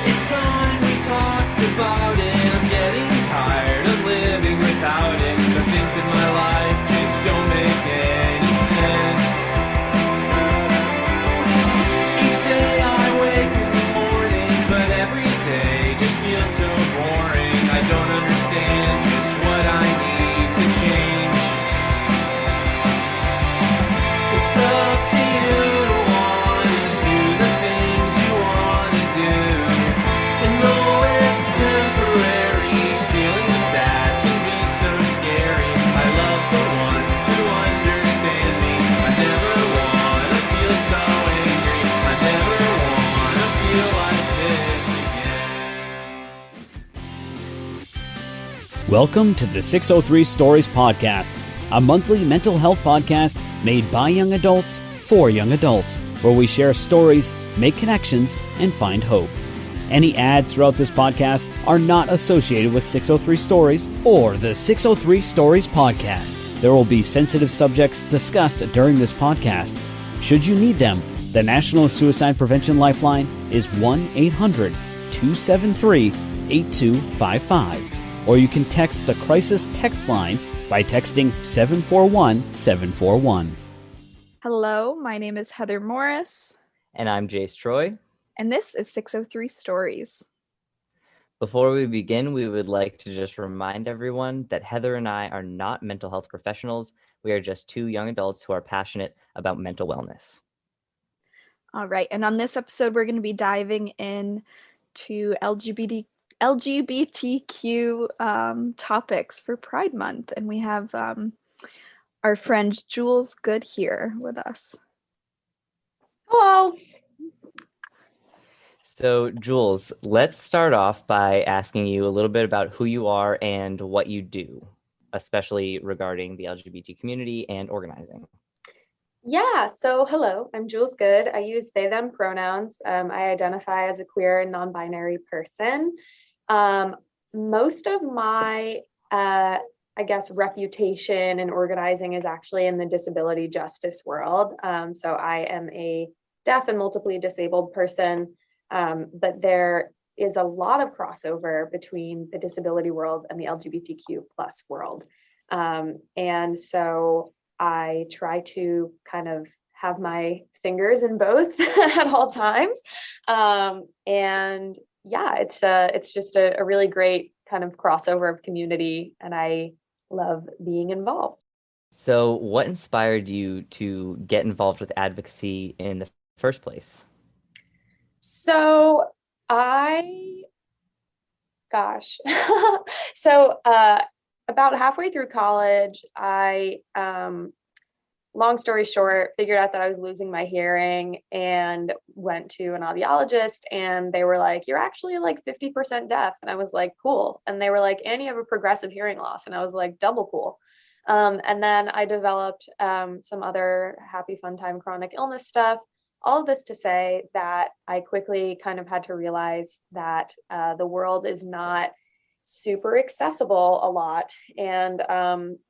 It's time we talked about it. I'm getting tired of living without it. The things in my life just don't make any sense. Each day I wake in the morning, but every day just feels so boring. I don't understand just what I need to change. It's up to you to want to do the things you want to do. And though it's temporary, feeling sad can be so scary. I love the ones who understand me. I never want to feel so angry. I never want to feel like this again. Welcome to the 603 Stories Podcast, a monthly mental health podcast made by young adults for young adults, where we share stories, make connections, and find hope. Any ads throughout this podcast are not associated with 603 Stories or the 603 Stories Podcast. There will be sensitive subjects discussed during this podcast. Should you need them, the National Suicide Prevention Lifeline is 1-800-273-8255. Or you can text the crisis text line by texting 741-741. Hello, my name is Heather Morris, And I'm Jace Troy. and this is 603 Stories. Before we begin, we would like to just remind everyone that Heather and I are not mental health professionals. We are just two young adults who are passionate about mental wellness. All right, and on this episode, we're going to be diving in to LGBTQ topics for Pride Month, and we have our friend Jules Good here with us. Hello. So, Jules, let's start off by asking you a little bit about who you are and what you do, especially regarding the LGBT community and organizing. Yeah, so hello, I'm Jules Good. I use they, them pronouns. I identify as a queer and non-binary person. Most of my, reputation in organizing is actually in the disability justice world. So I am a deaf and multiply disabled person, but there is a lot of crossover between the disability world and the LGBTQ plus world. And so I try to kind of have my fingers in both at all times. And yeah, it's just a really great kind of crossover of community, and I love being involved. So, what inspired you to get involved with advocacy in the first place? So so about halfway through college, I long story short, figured out that I was losing my hearing and went to an audiologist, and they were like, you're actually like 50% deaf. And I was like, cool. And they were like, and you have a progressive hearing loss. And I was like, double cool. And then I developed some other happy, fun time chronic illness stuff. All of this to say that I quickly kind of had to realize that the world is not super accessible a lot. And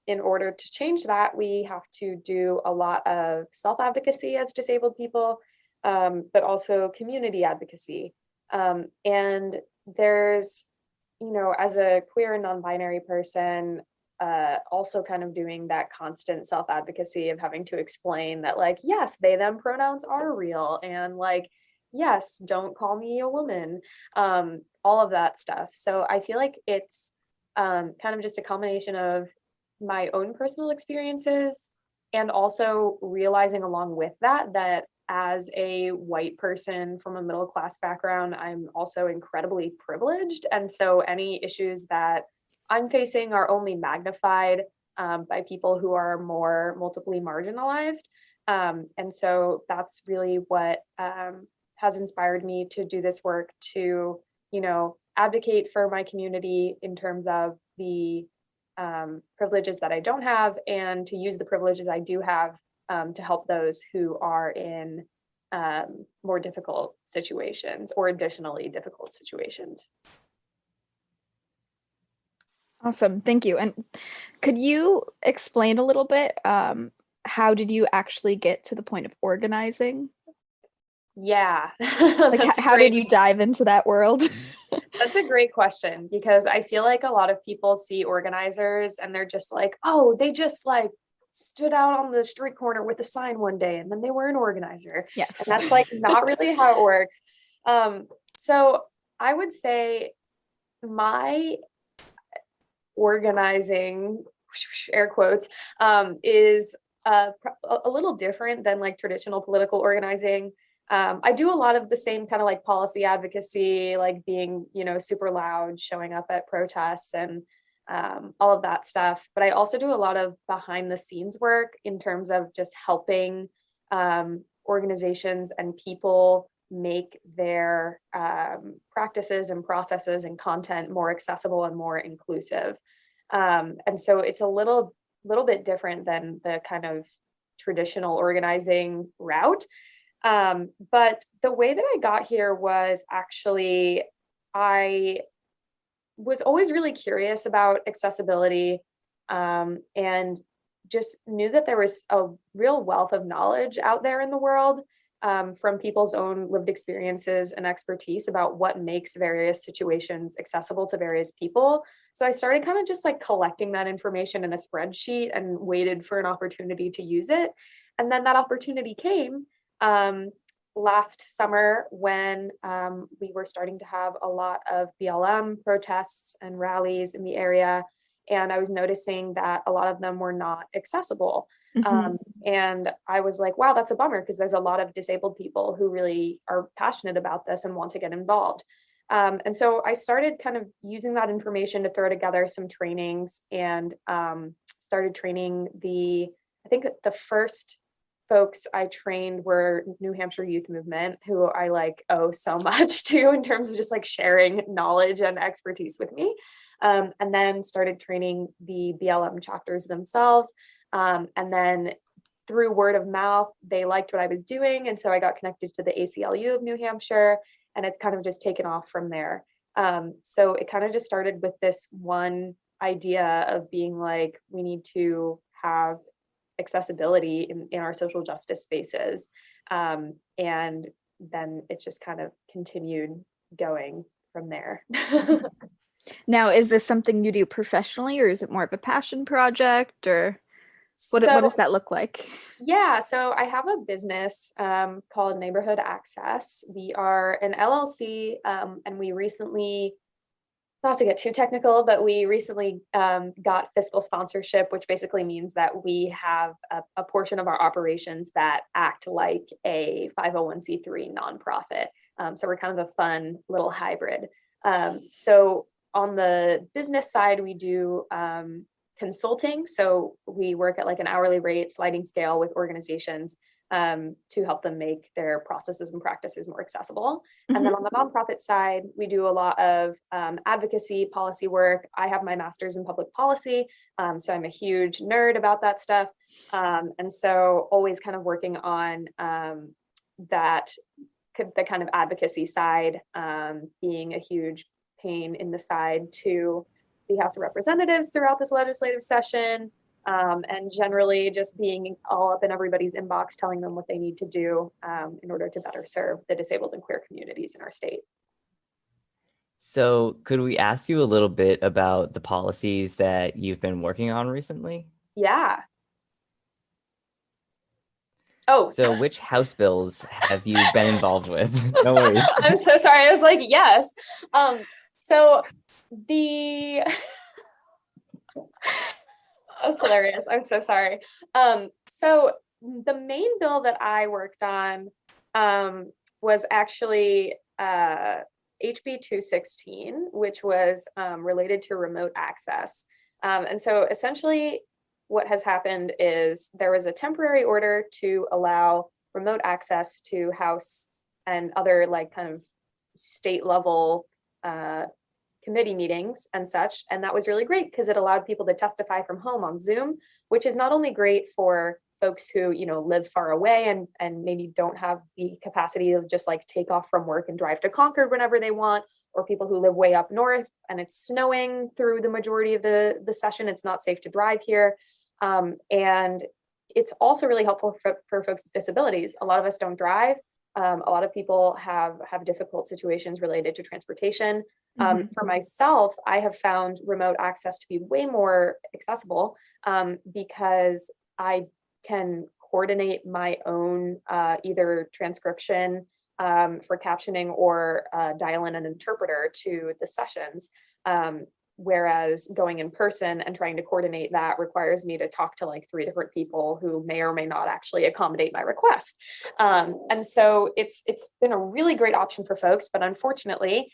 in order to change that, we have to do a lot of self-advocacy as disabled people, but also community advocacy. And there's, as a queer and non-binary person, also kind of doing that constant self-advocacy of having to explain that, like, yes, they, them pronouns are real. And like, yes, don't call me a woman, all of that stuff. So I feel like it's kind of just a combination of my own personal experiences and also realizing along with that as a white person from a middle class background, I'm also incredibly privileged. And so any issues that I'm facing are only magnified by people who are more multiply marginalized. And so that's really what has inspired me to do this work, to, advocate for my community in terms of the privileges that I don't have, and to use the privileges I do have to help those who are in more difficult situations or additionally difficult situations. Awesome. Thank you. And could you explain a little bit, how did you actually get to the point of organizing? Yeah. Like, That's how great. did you dive into that world? That's a great question, because I feel like a lot of people see organizers and they're just like, oh, they just like stood out on the street corner with a sign one day and then they were an organizer. Yes. And that's like not really how it works. So I would say my organizing, air quotes, is a little different than like traditional political organizing. I do a lot of the same kind of like policy advocacy, like being, super loud, showing up at protests and all of that stuff. But I also do a lot of behind the scenes work in terms of just helping organizations and people make their practices and processes and content more accessible and more inclusive. And so it's a little bit different than the kind of traditional organizing route. But the way that I got here was actually, I was always really curious about accessibility, and just knew that there was a real wealth of knowledge out there in the world, from people's own lived experiences and expertise about what makes various situations accessible to various people. So I started kind of just like collecting that information in a spreadsheet and waited for an opportunity to use it. And then that opportunity came last summer when we were starting to have a lot of BLM protests and rallies in the area. And I was noticing that a lot of them were not accessible. And I was like, wow, that's a bummer, because there's a lot of disabled people who really are passionate about this and want to get involved. And so I started kind of using that information to throw together some trainings, and started training I think the first folks I trained were New Hampshire Youth Movement, who I like owe so much to in terms of just like sharing knowledge and expertise with me. And then started training the BLM chapters themselves. And then through word of mouth, they liked what I was doing. And so I got connected to the ACLU of New Hampshire, and it's kind of just taken off from there. So it kind of just started with this one idea of being like, we need to have accessibility in our social justice spaces. And then it's just kind of continued going from there. Now, is this something you do professionally, or is it more of a passion project, or what does that look like? Yeah, so I have a business called Neighborhood Access. We are an LLC, and we recently, not to get too technical, but we recently got fiscal sponsorship, which basically means that we have a portion of our operations that act like a 501c3 nonprofit. So we're kind of a fun little hybrid. So on the business side, we do consulting. So we work at like an hourly rate sliding scale with organizations to help them make their processes and practices more accessible. And then on the nonprofit side, we do a lot of advocacy, policy work. I have my master's in public policy, so I'm a huge nerd about that stuff. And so always kind of working on the kind of advocacy side, being a huge pain in the side to the House of Representatives throughout this legislative session, and generally just being all up in everybody's inbox, telling them what they need to do in order to better serve the disabled and queer communities in our state. So could we ask you a little bit about the policies that you've been working on recently? Yeah. Oh, so which House bills have you been involved with? No worries. I'm so sorry. I was like, yes. So that's hilarious. I'm so sorry. So the main bill that I worked on was actually HB 216, which was related to remote access. And so essentially what has happened is there was a temporary order to allow remote access to House and other like kind of state level committee meetings and such. And that was really great because it allowed people to testify from home on Zoom, which is not only great for folks who, live far away and maybe don't have the capacity to just like take off from work and drive to Concord whenever they want, or people who live way up north and it's snowing through the majority of the session. It's not safe to drive here. And it's also really helpful for folks with disabilities. A lot of us don't drive. A lot of people have difficult situations related to transportation. For myself, I have found remote access to be way more accessible because I can coordinate my own either transcription for captioning or dial in an interpreter to the sessions. Whereas going in person and trying to coordinate that requires me to talk to like 3 different people who may or may not actually accommodate my request. And so it's been a really great option for folks, but unfortunately,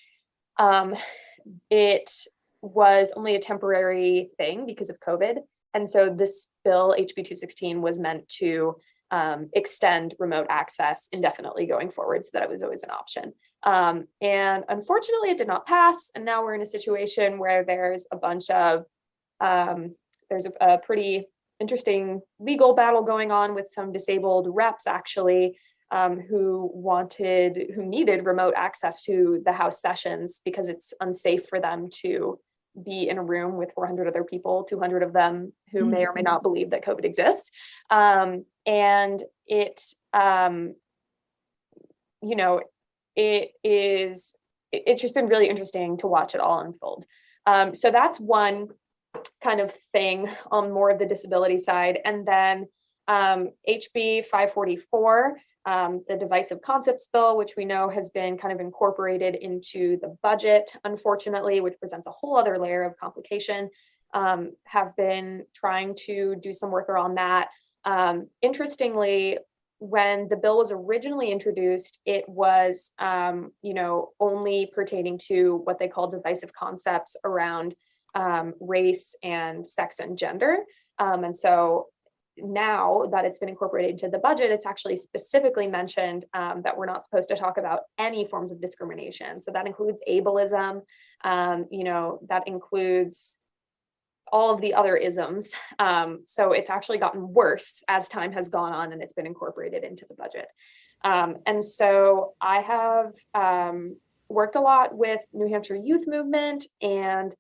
it was only a temporary thing because of COVID. And so this bill, HB 216, was meant to extend remote access indefinitely going forward so that it was always an option. And unfortunately, it did not pass. And now we're in a situation where there's a bunch of, there's a pretty interesting legal battle going on with some disabled reps actually, who needed remote access to the House sessions because it's unsafe for them to be in a room with 400 other people, 200 of them who may or may not believe that COVID exists. And it's just been really interesting to watch it all unfold. So that's one kind of thing on more of the disability side. And then HB 544, the divisive concepts bill, which we know has been kind of incorporated into the budget, unfortunately, which presents a whole other layer of complication, have been trying to do some work around that. Interestingly, when the bill was originally introduced, it was, only pertaining to what they call divisive concepts around race and sex and gender. And so now that it's been incorporated into the budget, it's actually specifically mentioned that we're not supposed to talk about any forms of discrimination. So that includes ableism, that includes all of the other isms. So it's actually gotten worse as time has gone on and it's been incorporated into the budget. And so I have worked a lot with New Hampshire youth movement and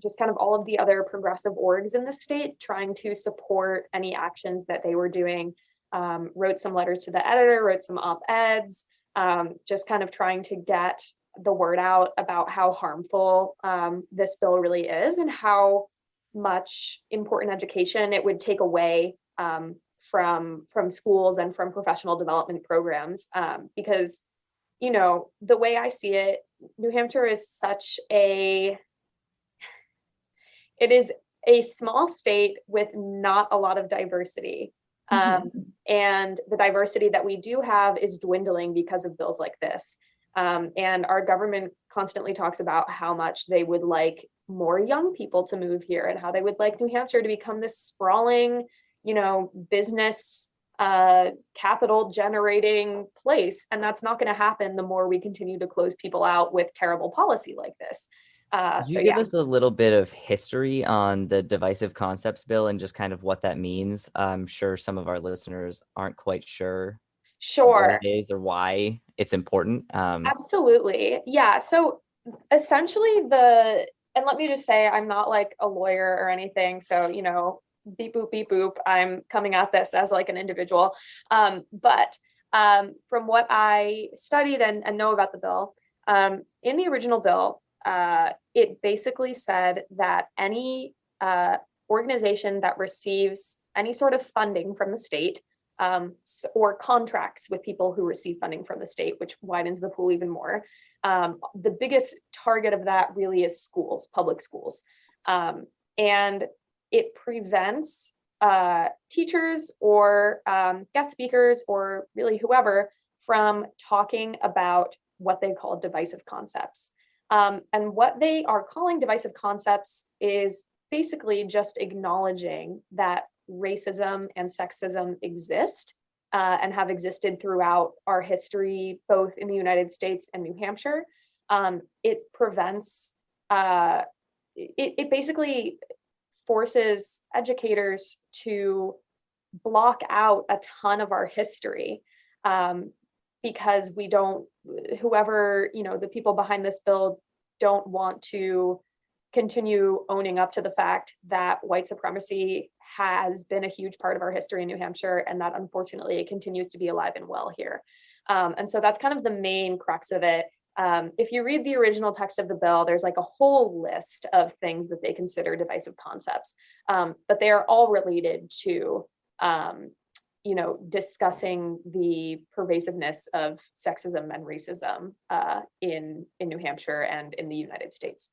just kind of all of the other progressive orgs in the state, trying to support any actions that they were doing. Wrote some letters to the editor, wrote some op-eds, just kind of trying to get the word out about how harmful this bill really is and how much important education it would take away from schools and from professional development programs. Because, the way I see it, New Hampshire is it is a small state with not a lot of diversity. And the diversity that we do have is dwindling because of bills like this. And our government constantly talks about how much they would like more young people to move here and how they would like New Hampshire to become this sprawling, business capital generating place. And that's not going to happen the more we continue to close people out with terrible policy like this. Could you give us a little bit of history on the divisive concepts bill and just kind of what that means? I'm sure some of our listeners aren't quite sure Sure. what it is or why it's important. Absolutely. Yeah. So essentially and let me just say, I'm not like a lawyer or anything. So, beep, boop, I'm coming at this as like an individual. But from what I studied and know about the bill, in the original bill, it basically said that any organization that receives any sort of funding from the state or contracts with people who receive funding from the state, which widens the pool even more. The biggest target of that really is schools, public schools. And it prevents teachers or guest speakers or really whoever from talking about what they call divisive concepts. And what they are calling divisive concepts is basically just acknowledging that racism and sexism exist and have existed throughout our history, both in the United States and New Hampshire. It prevents, it basically forces educators to block out a ton of our history because the people behind this bill don't want to continue owning up to the fact that white supremacy has been a huge part of our history in New Hampshire, and that unfortunately it continues to be alive and well here. And so that's kind of the main crux of it. If you read the original text of the bill, there's like a whole list of things that they consider divisive concepts, but they are all related to, discussing the pervasiveness of sexism and racism in New Hampshire and in the United States.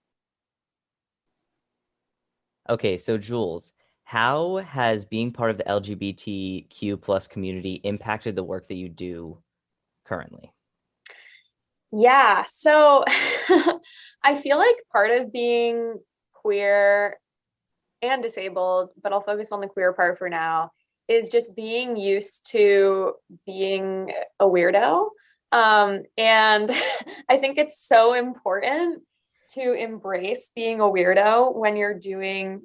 Okay, so Jules, how has being part of the LGBTQ plus community impacted the work that you do currently? Yeah, so I feel like part of being queer and disabled, but I'll focus on the queer part for now, is just being used to being a weirdo. And I think it's so important to embrace being a weirdo when you're doing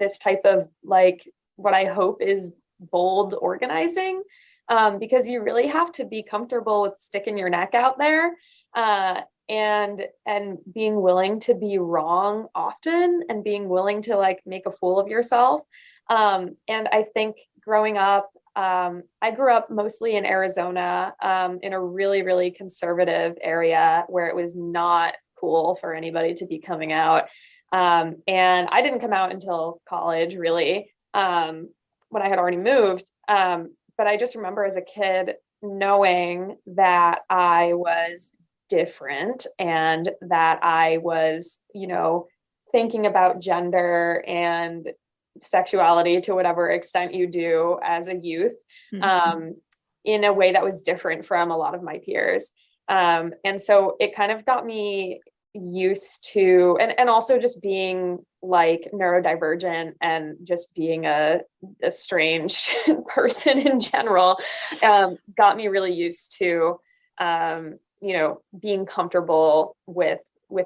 this type of like what I hope is bold organizing, because you really have to be comfortable with sticking your neck out there and being willing to be wrong often and being willing to like make a fool of yourself. And I think growing up, I grew up mostly in Arizona, in a really, really conservative area where it was not cool for anybody to be coming out. And I didn't come out until college, really, when I had already moved. But I just remember as a kid knowing that I was different and that I was, thinking about gender and sexuality to whatever extent you do as a youth, in a way that was different from a lot of my peers. And so it kind of got me used to, and also just being like neurodivergent and just being a strange person in general, got me really used to, being comfortable with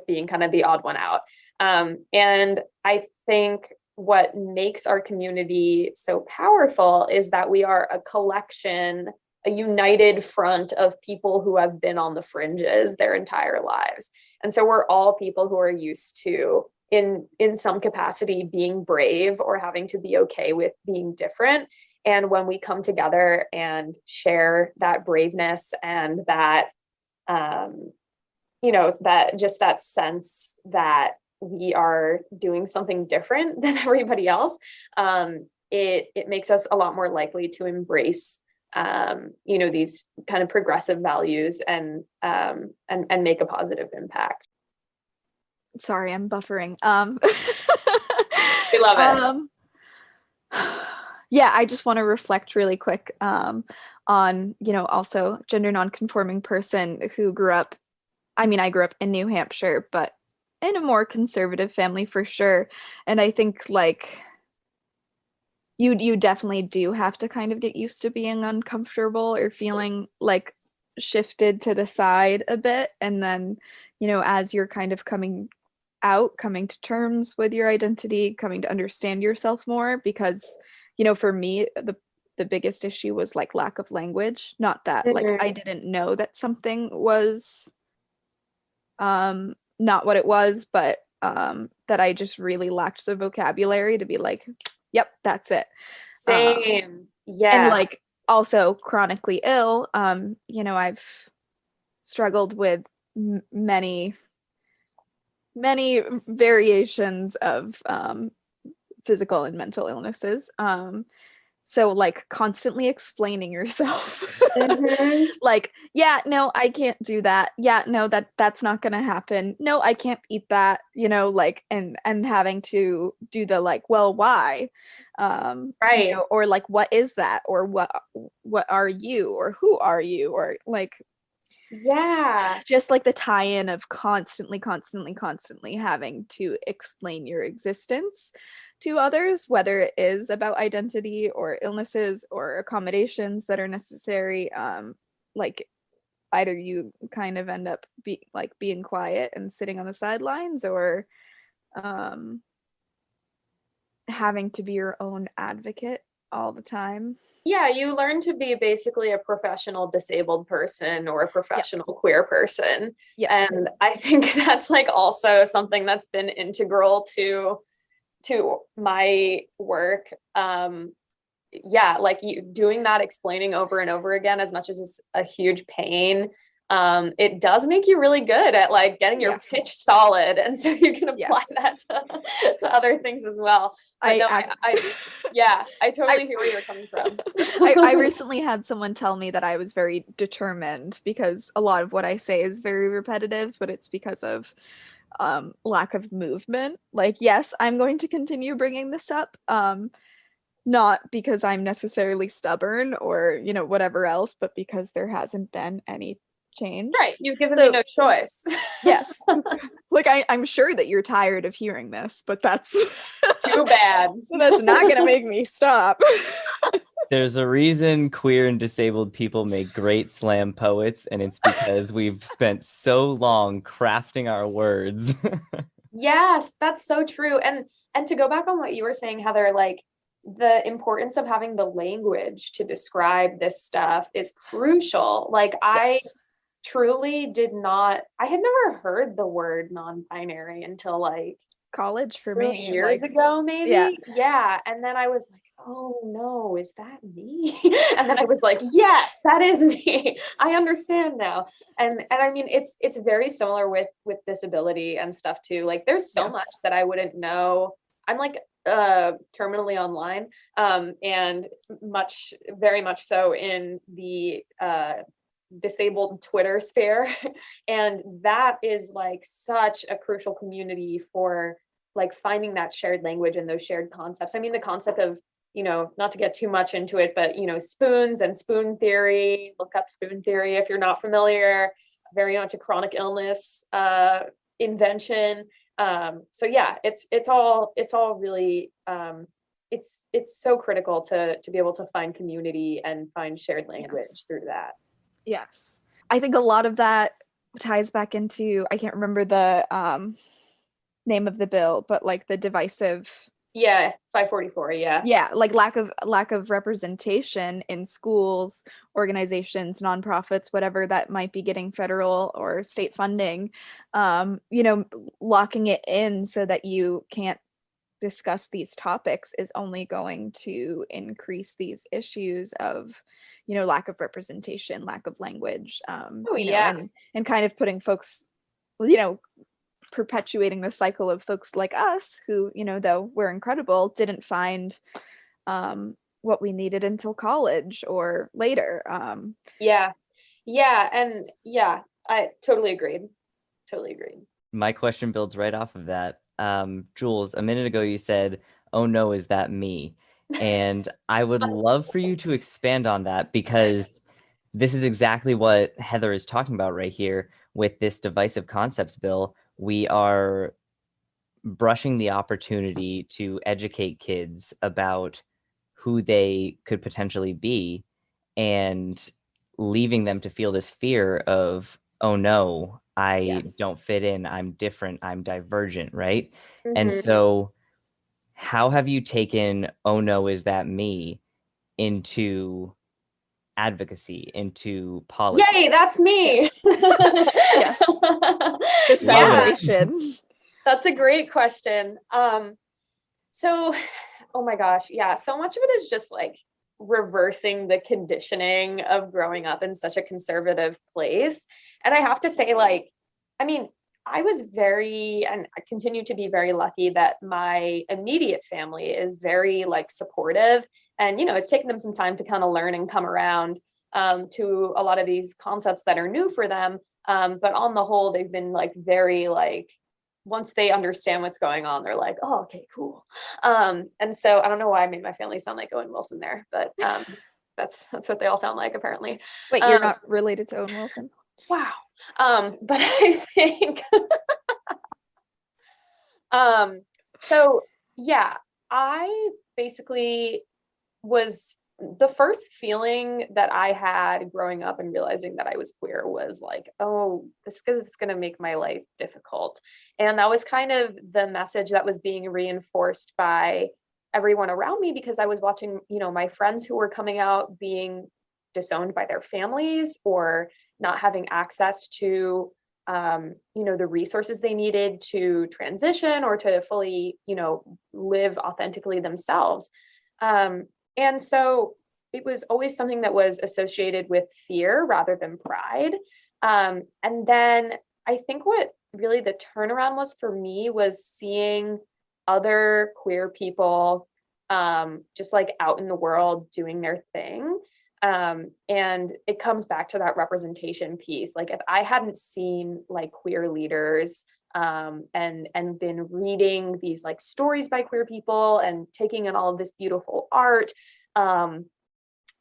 being kind of the odd one out. And I think what makes our community so powerful is that we are a collection, a united front of people who have been on the fringes their entire lives. And so we're all people who are used to, in some capacity, being brave or having to be okay with being different. And when we come together and share that braveness and that, that sense that we are doing something different than everybody else, it makes us a lot more likely to embrace these kind of progressive values and make a positive impact. Sorry, I'm buffering. We love it. Yeah, I just want to reflect really quick on, also gender nonconforming person who grew up, I grew up in New Hampshire, but in a more conservative family for sure. And I think like you definitely do have to kind of get used to being uncomfortable or feeling like shifted to the side a bit. And then, as you're kind of coming to terms with your identity, coming to understand yourself more, because, for me, the biggest issue was like lack of language. Not that like I didn't know that something was not what it was, but that I just really lacked the vocabulary to be like, yep, that's it. Same. Yes. And like also chronically ill, I've struggled with many variations of physical and mental illnesses. So like constantly explaining yourself, like, yeah, no, I can't do that. Yeah, no, that's not gonna happen. No, I can't eat that, like, and having to do the like, well, why? Right. Or like, what is that? Or what are you? Or who are you? Or like, yeah, just like the tie-in of constantly having to explain your existence to others, whether it is about identity or illnesses or accommodations that are necessary. Like either you kind of end up being quiet and sitting on the sidelines, or having to be your own advocate all the time. Yeah, you learn to be basically a professional disabled person or a professional queer person. Yeah. And I think that's like also something that's been integral to to my work, yeah, like you doing that, explaining over and over again, as much as it's a huge pain, it does make you really good at like getting your Yes. pitch solid, and so you can apply Yes. that to other things as well. But yeah, I totally hear where you're coming from. I recently had someone tell me that I was very determined because a lot of what I say is very repetitive, but it's because of lack of movement. Like, yes, I'm going to continue bringing this up, not because I'm necessarily stubborn or, you know, whatever else, but because there hasn't been any change. Right, you've given me no choice. Yes. Like, I'm sure that you're tired of hearing this, but that's too bad. That's not gonna make me stop. There's a reason queer and disabled people make great slam poets, and it's because we've spent so long crafting our words. Yes, that's so true. And to go back on what you were saying, Heather, like the importance of having the language to describe this stuff is crucial. Like I truly I had never heard the word non-binary until like college for 2 me, years like, ago, maybe. yeah. Yeah. And then I was like, oh no, is that me? And then I was like, yes, that is me. I understand now. And I mean, it's very similar with disability and stuff too. Like there's so much that I wouldn't know. I'm like terminally online, and very much so in the disabled Twitter sphere. And that is like such a crucial community for like finding that shared language and those shared concepts. I mean, the concept of, you know, not to get too much into it, but, you know, spoons and spoon theory, look up spoon theory if you're not familiar, very much a chronic illness invention. So yeah, it's all really, it's so critical to be able to find community and find shared language through that. Yes. I think a lot of that ties back into, I can't remember the name of the bill, but like the divisive. Yeah, 544, yeah. Yeah, like lack of representation in schools, organizations, nonprofits, whatever that might be getting federal or state funding, you know, locking it in so that you can't discuss these topics is only going to increase these issues of, you know, lack of representation, lack of language, you know, and kind of putting folks, you know, perpetuating the cycle of folks like us who, you know, though we're incredible, didn't find what we needed until college or later. Yeah, and yeah, I totally agreed. My question builds right off of that. Jules, a minute ago you said, "Oh no, is that me?" And I would love for you to expand on that, because this is exactly what Heather is talking about right here with this divisive concepts bill. We are brushing the opportunity to educate kids about who they could potentially be, and leaving them to feel this fear of, oh no, I don't fit in, I'm different, I'm divergent, right? Mm-hmm. And so how have you taken, oh no, is that me, into advocacy, into policy? Yay, that's me. Yes. The celebration. That's a great question. So, oh my gosh, yeah, so much of it is just like reversing the conditioning of growing up in such a conservative place. And I have to say, like, I mean, I was and I continue to be very lucky that my immediate family is very like supportive. And, you know, it's taken them some time to kind of learn and come around to a lot of these concepts that are new for them. But on the whole, they've been like very like, once they understand what's going on, they're like, oh, okay, cool. And so I don't know why I made my family sound like Owen Wilson there, but that's what they all sound like apparently. Wait, you're not related to Owen Wilson? Wow. But I think, so yeah, I basically was, the first feeling that I had growing up and realizing that I was queer was like, oh, this is going to make my life difficult. And that was kind of the message that was being reinforced by everyone around me, because I was watching, you know, my friends who were coming out being disowned by their families or not having access to the resources they needed to transition or to fully, live authentically themselves. And so it was always something that was associated with fear rather than pride. And then I think what really the turnaround was for me was seeing other queer people just like out in the world doing their thing. And it comes back to that representation piece. Like if I hadn't seen like queer leaders and been reading these like stories by queer people and taking in all of this beautiful art,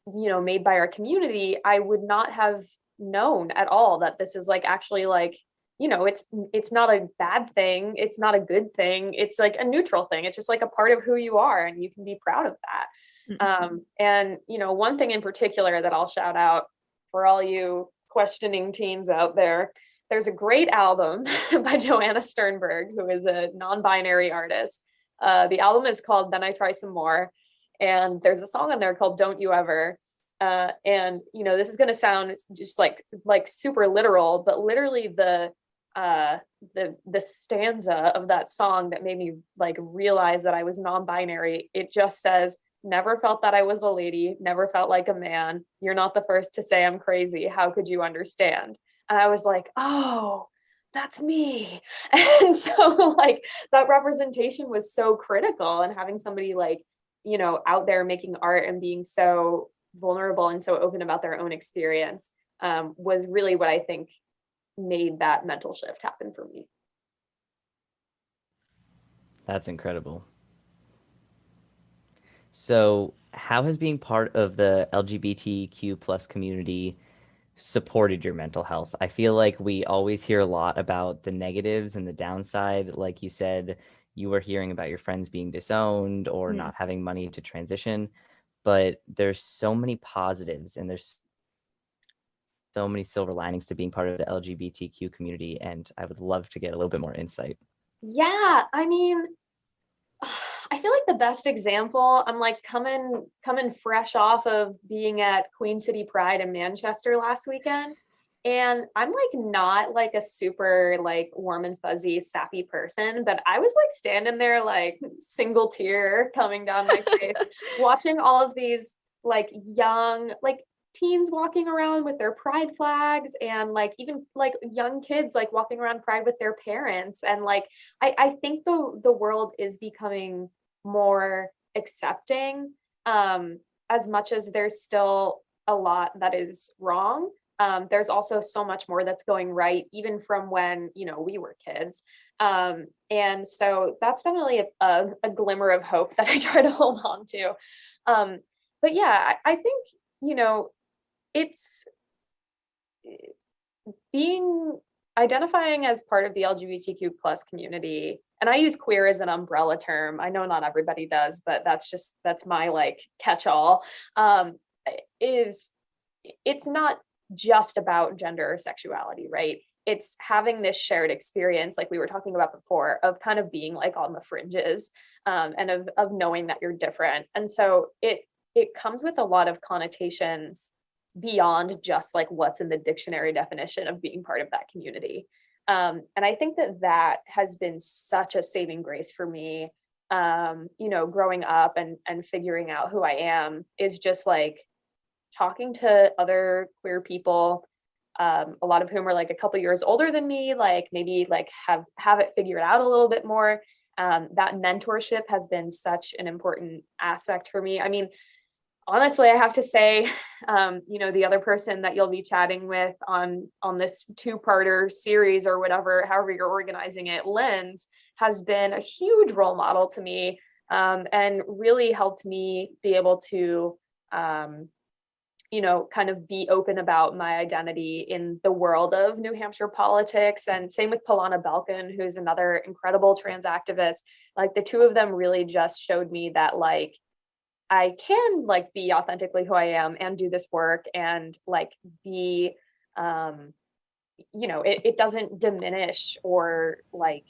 made by our community, I would not have known at all that this is like actually like, it's not a bad thing. It's not a good thing. It's like a neutral thing. It's just like a part of who you are, and you can be proud of that. And one thing in particular that I'll shout out for all you questioning teens out there, there's a great album by Joanna Sternberg, who is a non-binary artist. The album is called Then I Try Some More, and there's a song on there called Don't You Ever. And this is going to sound just like super literal, but literally the stanza of that song that made me like realize that I was non-binary, it just says, "Never felt that I was a lady, never felt like a man. You're not the first to say I'm crazy. How could you understand?" And I was like, oh, that's me. And so like that representation was so critical, and having somebody like, out there making art and being so vulnerable and so open about their own experience was really what I think made that mental shift happen for me. That's incredible. So how has being part of the LGBTQ plus community supported your mental health? I feel like we always hear a lot about the negatives and the downside. Like you said, you were hearing about your friends being disowned or not having money to transition, but there's so many positives and there's so many silver linings to being part of the LGBTQ community. And I would love to get a little bit more insight. Yeah, I mean, I feel like the best example, I'm like coming fresh off of being at Queen City Pride in Manchester last weekend. And I'm like not like a super like warm and fuzzy sappy person, but I was like standing there like single tear coming down my face, watching all of these like young like teens walking around with their pride flags, and like even like young kids like walking around pride with their parents. And like I think the world is becoming more accepting, as much as there's still a lot that is wrong. There's also so much more that's going right, even from when we were kids. And so that's definitely a glimmer of hope that I try to hold on to. But yeah, I think it's identifying as part of the LGBTQ plus community, and I use queer as an umbrella term. I know not everybody does, but that's my like catch-all. It's not just about gender or sexuality, right? It's having this shared experience, like we were talking about before, of kind of being like on the fringes, and of knowing that you're different. And so it comes with a lot of connotations beyond just like what's in the dictionary definition of being part of that community. And I think that has been such a saving grace for me, growing up and figuring out who I am, is just like talking to other queer people, a lot of whom are like a couple years older than me, like maybe like have it figured out a little bit more. That mentorship has been such an important aspect for me. I mean, honestly, I have to say, the other person that you'll be chatting with on this two-parter series or whatever, however you're organizing it, Linds, has been a huge role model to me, and really helped me be able to, kind of be open about my identity in the world of New Hampshire politics. And same with Polana Belkin, who's another incredible trans activist. Like the two of them really just showed me that like I can like be authentically who I am and do this work and like be, it doesn't diminish or like,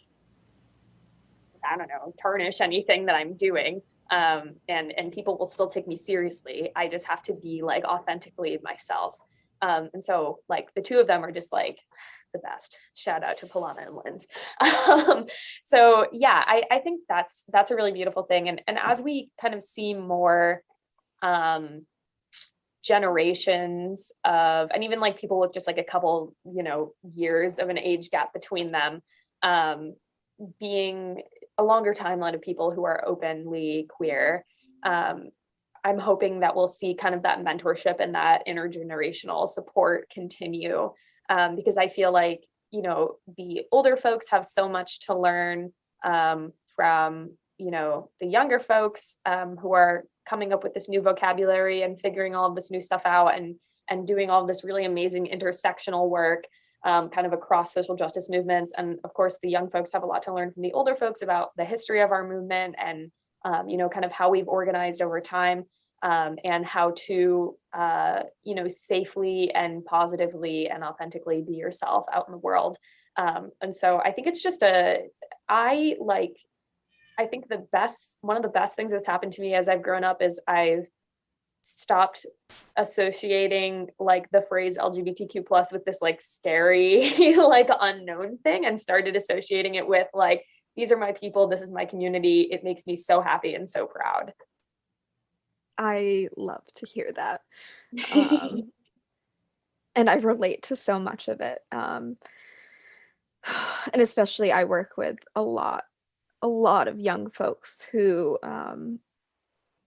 I don't know, tarnish anything that I'm doing. And people will still take me seriously. I just have to be like authentically myself. And so like the two of them are just like the best. Shout out to Palana and Linds. So yeah, I think that's a really beautiful thing. And as we kind of see more generations of, and even like people with just like a couple, years of an age gap between them, being a longer timeline of people who are openly queer, I'm hoping that we'll see kind of that mentorship and that intergenerational support continue, because I feel like, the older folks have so much to learn from, the younger folks who are coming up with this new vocabulary and figuring all of this new stuff out and doing all of this really amazing intersectional work kind of across social justice movements. And of course, the young folks have a lot to learn from the older folks about the history of our movement and, kind of how we've organized over time, and how to, safely and positively and authentically be yourself out in the world. And so I think it's just I think one of the best things that's happened to me as I've grown up is I've stopped associating like the phrase LGBTQ plus with this like scary, like unknown thing, and started associating it with like, these are my people, this is my community. It makes me so happy and so proud. I love to hear that. And I relate to so much of it. And especially I work with a lot of young folks who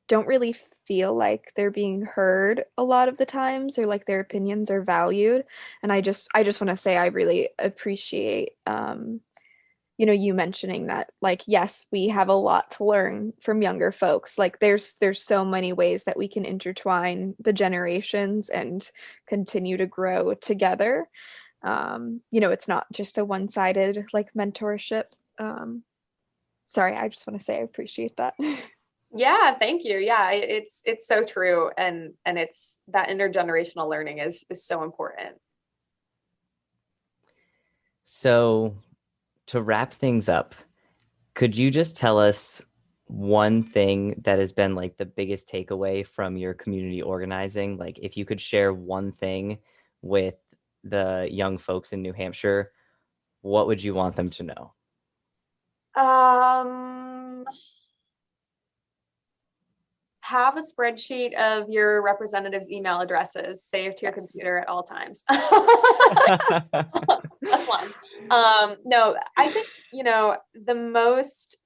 don't really feel like they're being heard a lot of the times, or like their opinions are valued. And I just want to say I really appreciate you mentioning that, like, yes, we have a lot to learn from younger folks. Like there's so many ways that we can intertwine the generations and continue to grow together. It's not just a one-sided like mentorship. Sorry, I just want to say I appreciate that. Yeah, thank you. Yeah, it's so true. And it's that intergenerational learning is so important. So to wrap things up, could you just tell us one thing that has been like the biggest takeaway from your community organizing? Like if you could share one thing with the young folks in New Hampshire, what would you want them to know? Have a spreadsheet of your representatives' email addresses saved to your computer at all times. That's one. No, I think, the most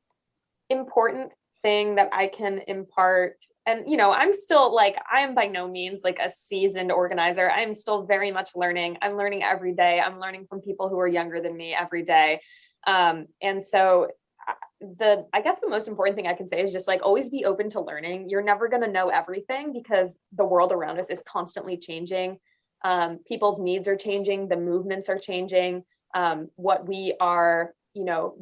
important thing that I can impart, and, I'm still like, I'm by no means like a seasoned organizer. I'm still very much learning. I'm learning every day. I'm learning from people who are younger than me every day. And so I guess the most important thing I can say is just like always be open to learning. You're never going to know everything because the world around us is constantly changing. People's needs are changing. The movements are changing. What we are,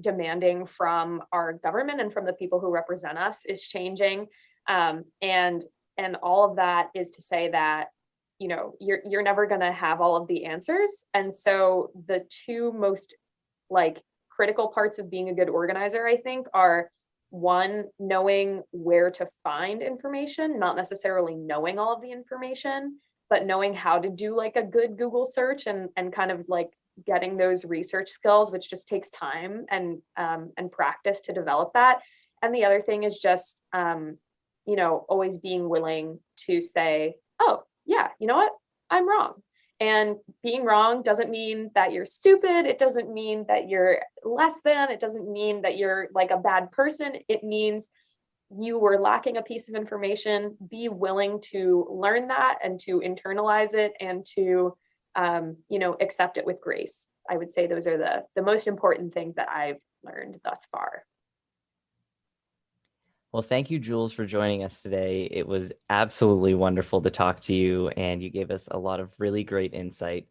demanding from our government and from the people who represent us is changing. And all of that is to say that, you're never going to have all of the answers. And so the two most like critical parts of being a good organizer, I think, are one, knowing where to find information, not necessarily knowing all of the information, but knowing how to do like a good Google search and kind of like getting those research skills, which just takes time and practice to develop that. And the other thing is just, always being willing to say, oh yeah, you know what, I'm wrong. And being wrong doesn't mean that you're stupid. It doesn't mean that you're less than. It doesn't mean that you're like a bad person. It means you were lacking a piece of information. Be willing to learn that and to internalize it and to, accept it with grace. I would say those are the most important things that I've learned thus far. Well, thank you, Jules, for joining us today. It was absolutely wonderful to talk to you, and you gave us a lot of really great insight.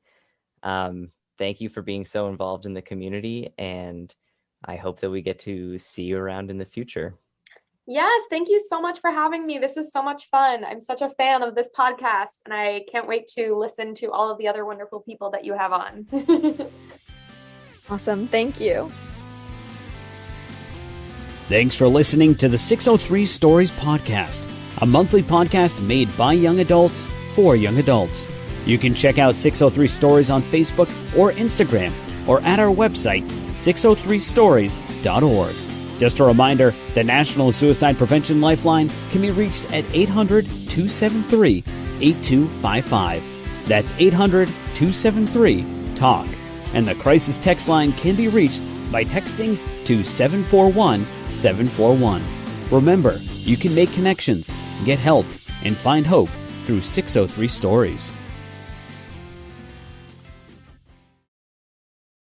Thank you for being so involved in the community, and I hope that we get to see you around in the future. Yes, thank you so much for having me. This is so much fun. I'm such a fan of this podcast, and I can't wait to listen to all of the other wonderful people that you have on. Awesome. Thank you. Thanks for listening to the 603 Stories Podcast, a monthly podcast made by young adults for young adults. You can check out 603 Stories on Facebook or Instagram, or at our website, 603stories.org. Just a reminder, the National Suicide Prevention Lifeline can be reached at 800-273-8255. That's 800-273-TALK. And the crisis text line can be reached by texting to 741-741. Remember, you can make connections, get help, and find hope through 603 Stories.